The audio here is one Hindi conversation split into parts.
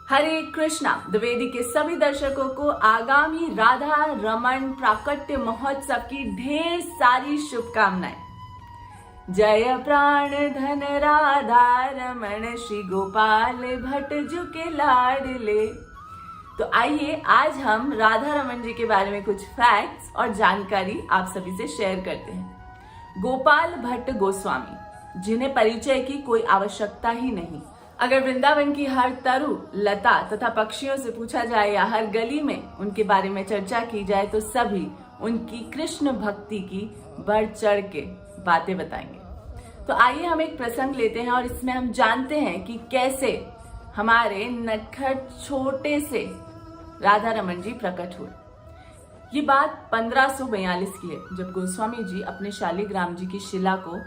हरे कृष्णा द्विवेदी के सभी दर्शकों को आगामी राधा रमन प्राकट्य महोत्सव की ढेर सारी शुभकामनाएं। जय प्राण धन राधा रमन श्री गोपाल भट्ट जू के लाडले। तो आइए आज हम राधा रमन जी के बारे में कुछ फैक्ट्स और जानकारी आप सभी से शेयर करते हैं। गोपाल भट्ट गोस्वामी, जिन्हें परिचय की कोई आवश्यकता ही नहीं। अगर वृंदावन की हर तरु लता तथा पक्षियों से पूछा जाए या हर गली में उनके बारे में चर्चा की जाए तो सभी उनकी कृष्ण भक्ति की बढ़ चढ़ के बातें बताएंगे। तो आइए हम एक प्रसंग लेते हैं और इसमें हम जानते हैं कि कैसे हमारे नटखट छोटे से राधा रमन जी प्रकट हुए। ये बात 1542 की है, जब गोस्वामी जी अपने शालिग्राम जी की शिला को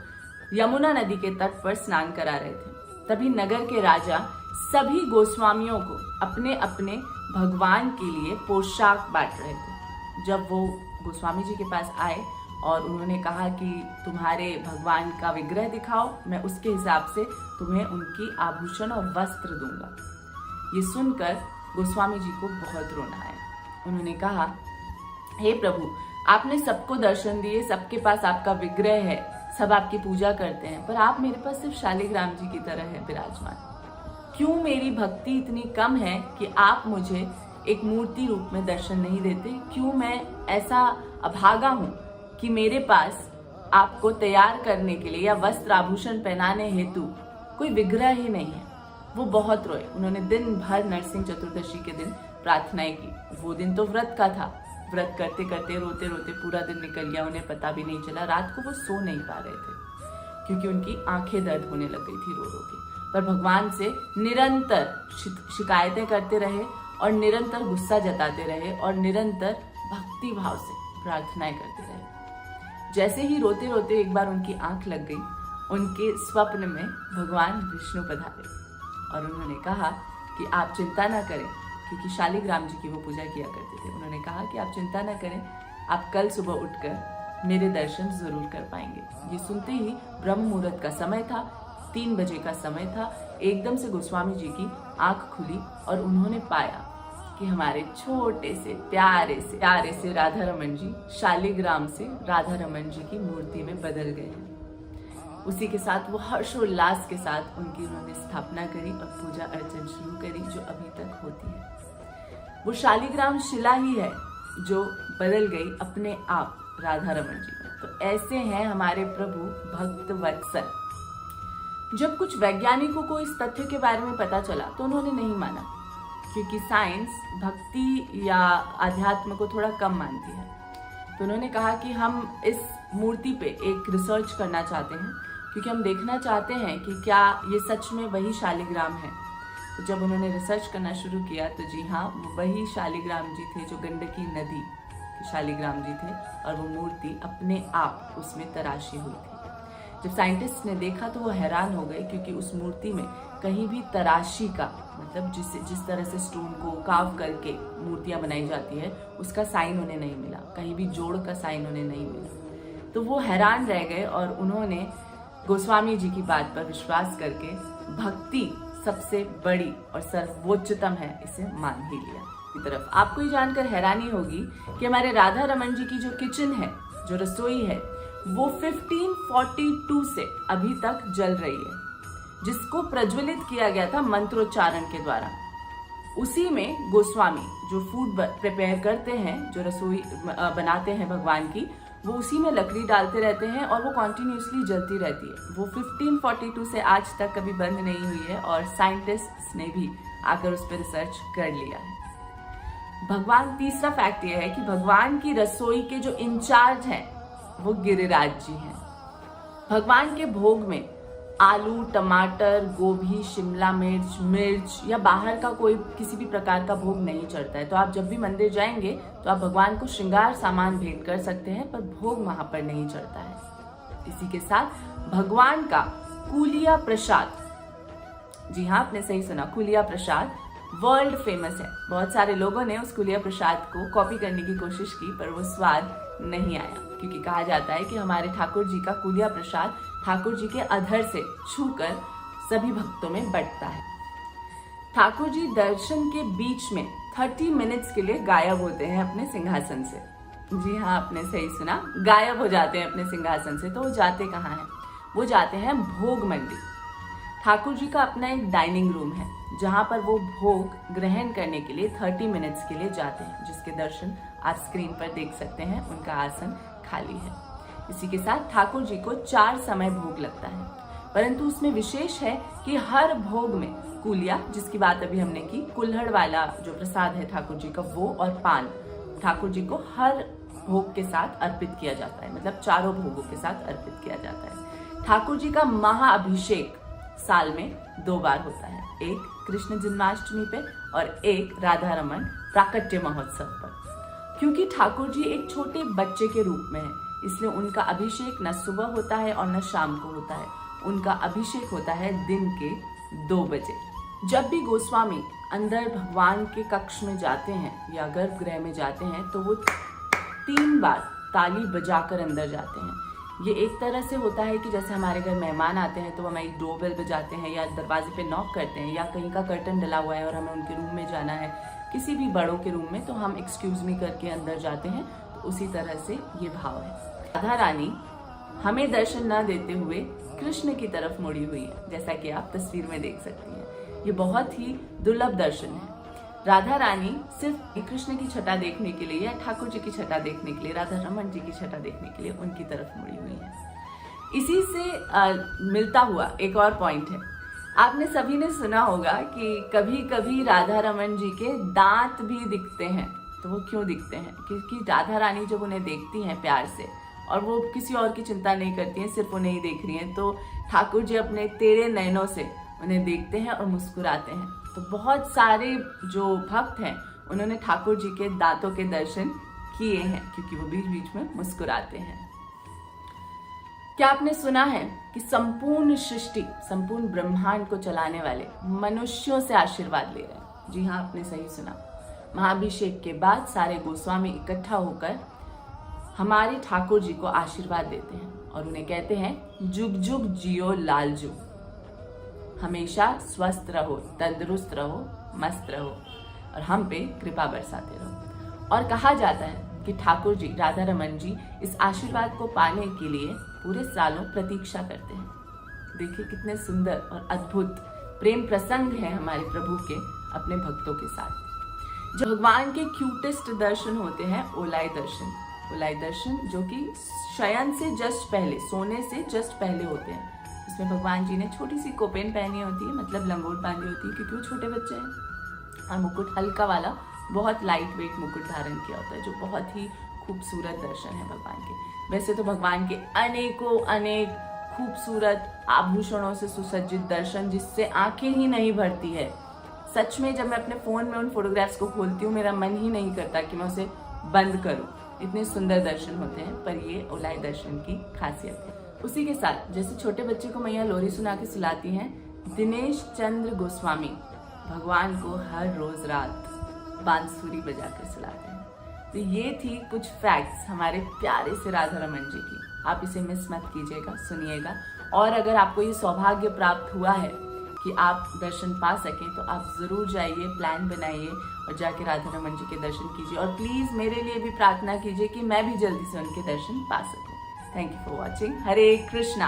यमुना नदी के तट पर स्नान करा रहे थे। तभी नगर के राजा सभी गोस्वामियों को अपने अपने भगवान के लिए पोशाक बांट रहे थे। जब वो गोस्वामी जी के पास आए और उन्होंने कहा कि तुम्हारे भगवान का विग्रह दिखाओ, मैं उसके हिसाब से तुम्हें उनकी आभूषण और वस्त्र दूंगा। ये सुनकर गोस्वामी जी को बहुत रोना आया। उन्होंने कहा, हे प्रभु, आपने सबको दर्शन दिए, सबके पास आपका विग्रह है, सब आपकी पूजा करते हैं, पर आप मेरे पास सिर्फ शालिग्राम जी की तरह है विराजमान। क्यों मेरी भक्ति इतनी कम है कि आप मुझे एक मूर्ति रूप में दर्शन नहीं देते? क्यों मैं ऐसा अभागा हूं कि मेरे पास आपको तैयार करने के लिए या वस्त्र आभूषण पहनाने हेतु कोई विग्रह ही नहीं है। वो बहुत रोए। उन्होंने दिन भर नरसिंह चतुर्दशी के दिन प्रार्थनाएं की। वो दिन तो व्रत का था। व्रत करते करते रोते रोते पूरा दिन निकल गया, उन्हें पता भी नहीं चला। रात को वो सो नहीं पा रहे थे क्योंकि उनकी आंखें दर्द होने लग गई थी रो रो के। पर भगवान से निरंतर शिकायतें करते रहे और निरंतर गुस्सा जताते रहे और निरंतर भक्ति भाव से प्रार्थनाएं करते रहे। जैसे ही रोते रोते एक बार उनकी आंख लग गई, उनके स्वप्न में भगवान विष्णु पधारे और उन्होंने कहा कि आप चिंता ना करें, क्योंकि शालिग्राम जी की वो पूजा किया करते थे। उन्होंने कहा कि आप चिंता न करें, आप कल सुबह उठकर मेरे दर्शन जरूर कर पाएंगे। ये सुनते ही ब्रह्म मुहूर्त का समय था, 3 बजे का समय था। एकदम से गोस्वामी जी की आंख खुली और उन्होंने पाया कि हमारे छोटे से प्यारे से राधा रमन जी शालिग्राम से राधा रमन जी की मूर्ति में बदल गए हैं। उसी के साथ वो हर्षोल्लास के साथ उनकी उन्होंने स्थापना करी और पूजा अर्चन शुरू करी, जो अभी तक होती है। वो शालिग्राम शिला ही है जो बदल गई अपने आप राधा रमन जी में। तो ऐसे हैं हमारे प्रभु भक्त वत्सल। जब कुछ वैज्ञानिकों को इस तथ्य के बारे में पता चला तो उन्होंने नहीं माना, क्योंकि साइंस भक्ति या अध्यात्म को थोड़ा कम मानती है। तो उन्होंने कहा कि हम इस मूर्ति पे एक रिसर्च करना चाहते हैं, क्योंकि हम देखना चाहते हैं कि क्या ये सच में वही शालिग्राम है। तो जब उन्होंने रिसर्च करना शुरू किया तो जी हाँ, वही शालिग्राम जी थे जो गंडकी नदी के शालिग्राम जी थे और वो मूर्ति अपने आप उसमें तराशी हुई थी। जब साइंटिस्ट ने देखा तो वो हैरान हो गए, क्योंकि उस मूर्ति में कहीं भी तराशी का मतलब जिस तरह से स्टोन को काव करके मूर्तियां बनाई जाती है उसका साइन उन्हें नहीं मिला, कहीं भी जोड़ का साइन उन्हें नहीं मिला। तो वो हैरान रह गए और उन्होंने गोस्वामी जी की बात पर विश्वास करके भक्ति सबसे बड़ी और सर्वोच्चतम है इसे मान ही लिया। की तरफ आपको ये जानकर हैरानी होगी कि हमारे राधा रमन जी की जो किचन है, जो रसोई है, वो 1542 से अभी तक जल रही है, जिसको प्रज्वलित किया गया था मंत्रोच्चारण के द्वारा। उसी में गोस्वामी जो फूड प्रिपेयर करते हैं, जो रसोई बनाते हैं भगवान की, वो उसी में लकड़ी डालते रहते हैं और वो कॉन्टिन्यूसली जलती रहती है। वो 1542 से आज तक कभी बंद नहीं हुई है और साइंटिस्ट्स ने भी आकर उस पर रिसर्च कर लिया है। भगवान, तीसरा फैक्ट ये है कि भगवान की रसोई के जो इंचार्ज हैं वो गिरिराज जी हैं। भगवान के भोग में आलू, टमाटर, गोभी, शिमला मिर्च या बाहर का कोई किसी भी प्रकार का भोग नहीं चढ़ता है। तो आप जब भी मंदिर जाएंगे तो आप भगवान को श्रृंगार सामान भेंट कर सकते हैं, पर भोग वहां पर नहीं चढ़ता है। इसी के साथ भगवान का कुलिया प्रसाद, जी हाँ, आपने सही सुना, कुलिया प्रसाद वर्ल्ड फेमस है। बहुत सारे लोगों ने उस कुलिया प्रसाद को कॉपी करने की कोशिश की, पर वो स्वाद नहीं आया, क्योंकि कहा जाता है कि हमारे ठाकुर जी का कुलिया प्रसाद ठाकुर जी के अधर से छूकर सभी भक्तों में बंटता है। ठाकुर जी दर्शन के बीच में 30 मिनट्स के लिए गायब होते हैं अपने सिंहासन से। जी हाँ, आपने सही सुना, गायब हो जाते हैं अपने सिंहासन से। तो वो जाते कहाँ हैं? वो जाते हैं भोग मंडी। ठाकुर जी का अपना एक डाइनिंग रूम है जहां पर वो भोग ग्रहण करने के लिए 30 मिनट्स के लिए जाते हैं, जिसके दर्शन आप स्क्रीन पर देख सकते हैं। उनका आसन खाली है। इसी के साथ ठाकुर जी को 4 समय भोग लगता है, परंतु उसमें विशेष है कि हर भोग में कुलिया, जिसकी बात अभी हमने की, कुल्हड़ वाला जो प्रसाद है ठाकुर जी का, वो और पान ठाकुर जी को हर भोग के साथ अर्पित किया जाता है। मतलब चारों भोगों के साथ अर्पित किया जाता है। ठाकुर जी का महाअभिषेक साल में 2 बार होता है, एक कृष्ण जन्माष्टमी पे और एक राधा रमन प्राकट्य महोत्सव पर। क्योंकि ठाकुर जी एक छोटे बच्चे के रूप में है, इसलिए उनका अभिषेक न सुबह होता है और न शाम को होता है। उनका अभिषेक होता है दिन के 2 बजे। जब भी गोस्वामी अंदर भगवान के कक्ष में जाते हैं या गर्भगृह में जाते हैं तो वो 3 बार ताली बजाकर अंदर जाते हैं। ये एक तरह से होता है कि जैसे हमारे घर मेहमान आते हैं तो हमारी डोरबेल बजाते हैं या दरवाजे पे नॉक करते हैं, या कहीं का कर्टन डला हुआ है और हमें उनके रूम में जाना है, किसी भी बड़ों के रूम में, तो हम एक्सक्यूज मी करके अंदर जाते हैं। तो उसी तरह से ये भाव है। राधा रानी हमें दर्शन न देते हुए कृष्ण की तरफ मुड़ी हुई है, जैसा कि आप तस्वीर में देख सकती हैं। ये बहुत ही दुर्लभ दर्शन है। राधा रानी सिर्फ कृष्ण की छटा देखने के लिए या ठाकुर जी की छटा देखने के लिए, राधा रमन जी की छटा देखने के लिए उनकी तरफ मुड़ी हुई है। इसी से मिलता हुआ एक और पॉइंट है। आपने सभी ने सुना होगा कि कभी कभी राधा रमन जी के दांत भी दिखते हैं। तो वो क्यों दिखते हैं? क्योंकि राधा रानी जब उन्हें देखती हैं प्यार से और वो किसी और की चिंता नहीं करती हैं, सिर्फ उन्हें ही देख रही हैं, तो ठाकुर जी अपने तेरे नयनों से उन्हें देखते हैं और मुस्कुराते हैं। तो बहुत सारे जो भक्त हैं उन्होंने ठाकुर जी के दांतों के दर्शन किए हैं, क्योंकि वो बीच बीच में मुस्कुराते हैं। क्या आपने सुना है कि संपूर्ण सृष्टि, संपूर्ण ब्रह्मांड को चलाने वाले मनुष्यों से आशीर्वाद ले रहे हैं? जी हाँ, आपने सही सुना। महाअभिषेक के बाद सारे गोस्वामी इकट्ठा होकर हमारे ठाकुर जी को आशीर्वाद देते हैं और उन्हें कहते हैं, जुग जुग जियो लालजू, हमेशा स्वस्थ रहो, तंदुरुस्त रहो, मस्त रहो और हम पे कृपा बरसाते रहो। और कहा जाता है कि ठाकुर जी, राधा रमन जी इस आशीर्वाद को पाने के लिए पूरे सालों प्रतीक्षा करते हैं। देखिए कितने सुंदर और अद्भुत प्रेम प्रसंग है हमारे प्रभु के अपने भक्तों के साथ। जो भगवान के क्यूटेस्ट दर्शन होते हैं ओलाई दर्शन। ओलाई दर्शन जो कि शयन से जस्ट पहले, सोने से जस्ट पहले होते हैं। इसमें भगवान जी ने छोटी सी कोपेन पहनी होती है, मतलब लंगोट बांधी होती है, क्योंकि वो छोटे बच्चे हैं। और मुकुट हल्का वाला, बहुत लाइट वेट मुकुट धारण किया होता है, जो बहुत ही खूबसूरत दर्शन है भगवान के। वैसे तो भगवान के अनेकों अनेक खूबसूरत आभूषणों से सुसज्जित दर्शन जिससे आंखें ही नहीं भरती है। सच में जब मैं अपने फोन में उन फोटोग्राफ्स को खोलती हूँ, मेरा मन ही नहीं करता कि मैं उसे बंद करूँ। इतने सुंदर दर्शन होते हैं, पर ये ओलाई दर्शन की खासियत है। उसी के साथ जैसे छोटे बच्चे को मैया लोरी सुना के सुलाती हैं, दिनेश चंद्र गोस्वामी भगवान को हर रोज रात बांसुरी बजाकर सुलाते हैं। तो ये थी कुछ फैक्ट्स हमारे प्यारे से राधा रमन जी की। आप इसे मिस मत कीजिएगा, सुनिएगा। और अगर आपको ये सौभाग्य प्राप्त हुआ है कि आप दर्शन पा सकें तो आप जरूर जाइए, प्लान बनाइए और जाके राधा रमन जी के दर्शन कीजिए। और प्लीज मेरे लिए भी प्रार्थना कीजिए कि मैं भी जल्दी से उनके दर्शन पा सकूं। Thank you for watching. Hare Krishna.